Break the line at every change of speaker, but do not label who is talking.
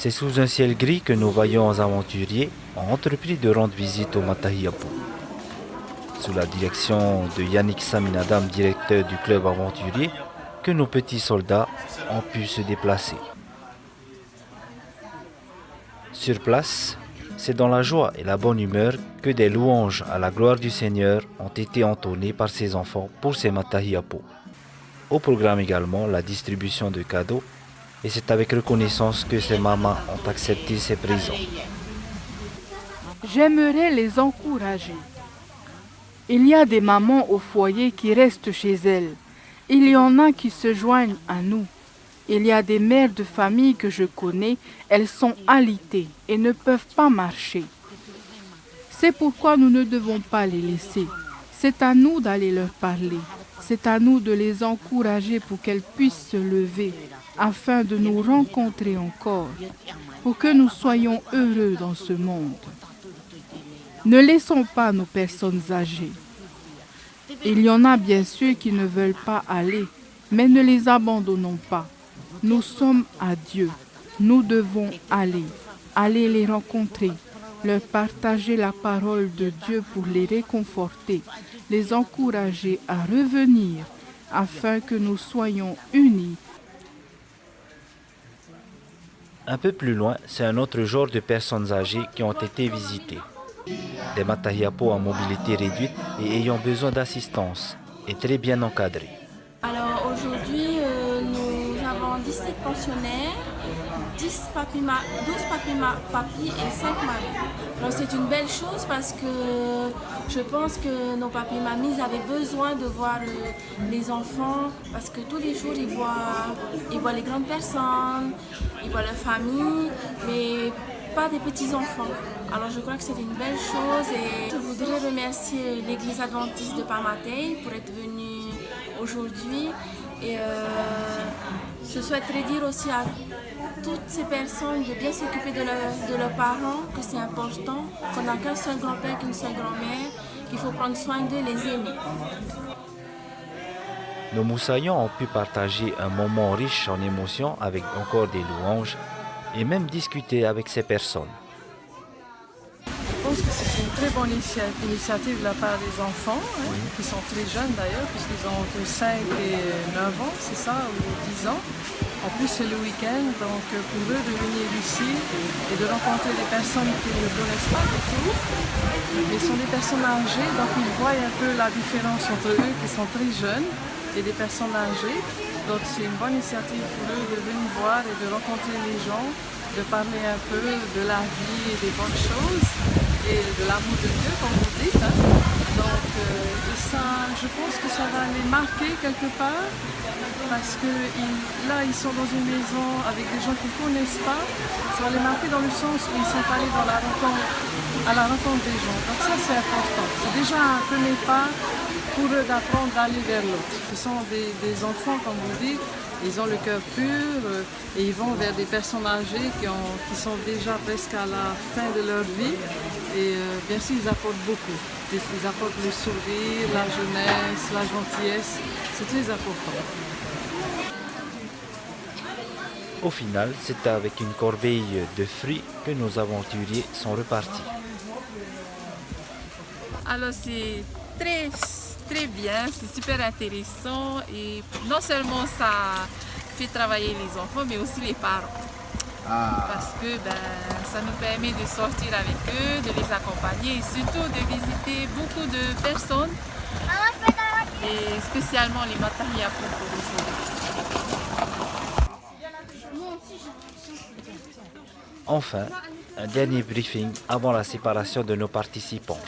C'est sous un ciel gris que nos vaillants aventuriers ont entrepris de rendre visite au Matahiapo. Sous la direction de Yannick Saminadam, directeur du club aventurier, que nos petits soldats ont pu se déplacer. Sur place, c'est dans la joie et la bonne humeur que des louanges à la gloire du Seigneur ont été entonnées par ces enfants pour ces Matahiapo. Au programme également la distribution de cadeaux, et c'est avec reconnaissance que ces mamans ont accepté ces présents.
J'aimerais les encourager. Il y a des mamans au foyer qui restent chez elles. Il y en a qui se joignent à nous. Il y a des mères de famille que je connais, elles sont alitées et ne peuvent pas marcher. C'est pourquoi nous ne devons pas les laisser. C'est à nous d'aller leur parler. C'est à nous de les encourager pour qu'elles puissent se lever, afin de nous rencontrer encore, pour que nous soyons heureux dans ce monde. Ne laissons pas nos personnes âgées. Il y en a bien sûr qui ne veulent pas aller, mais ne les abandonnons pas. Nous sommes à Dieu. Nous devons aller les rencontrer, leur partager la parole de Dieu pour les réconforter, les encourager à revenir afin que nous soyons unis.
Un peu plus loin, c'est un autre genre de personnes âgées qui ont été visitées. Des Matahiapo à mobilité réduite et ayant besoin d'assistance et très bien encadrés.
Alors aujourd'hui, nous avons 17 pensionnaires, 12 papis et 5 mamies. Alors c'est une belle chose parce que je pense que nos papis et mamies avaient besoin de voir les enfants parce que tous les jours ils voient les grandes personnes, ils voient leur famille, mais pas des petits-enfants. Alors je crois que c'est une belle chose et je voudrais remercier l'église adventiste de Pamatei pour être venue aujourd'hui et je souhaiterais dire aussi à toutes ces personnes de bien s'occuper de leurs parents, que c'est important, qu'on n'a qu'un seul grand-père, qu'une seule grand-mère, qu'il faut prendre soin d'eux, les aimer.
Nos moussaillons ont pu partager un moment riche en émotions avec encore des louanges et même discuter avec ces personnes.
Je pense que c'est une très bonne initiative de la part des enfants, qui sont très jeunes d'ailleurs, puisqu'ils ont entre 5 et 9 ans, c'est ça, ou 10 ans. En plus, c'est le week-end, donc pour eux de venir ici et de rencontrer des personnes qu'ils ne connaissent pas du tout. Mais ce sont des personnes âgées, donc ils voient un peu la différence entre eux qui sont très jeunes et des personnes âgées. Donc c'est une bonne initiative pour eux de venir voir et de rencontrer les gens, de parler un peu de la vie et des bonnes choses et de l'amour de Dieu, comme vous dites. Donc ça, je pense que ça va les marquer quelque part parce que là, ils sont dans une maison avec des gens qu'ils ne connaissent pas. Ça va les marquer dans le sens où ils sont allés à la rencontre des gens. Donc ça, c'est important. C'est déjà un premier pas pour eux d'apprendre d'aller vers l'autre. Ce sont des enfants, comme vous dites, ils ont le cœur pur et ils vont vers des personnes âgées qui sont déjà presque à la fin de leur vie. Et bien sûr, ils apportent beaucoup. Ils apportent le sourire, la jeunesse, la gentillesse. C'est très important.
Au final, c'est avec une corbeille de fruits que nos aventuriers sont repartis.
Alors c'est très bien, c'est super intéressant et non seulement ça fait travailler les enfants mais aussi les parents. Parce que ça nous permet de sortir avec eux, de les accompagner et surtout de visiter beaucoup de personnes et spécialement les Matahiapo pour aujourd'hui.
Enfin, un dernier briefing avant la séparation de nos participants.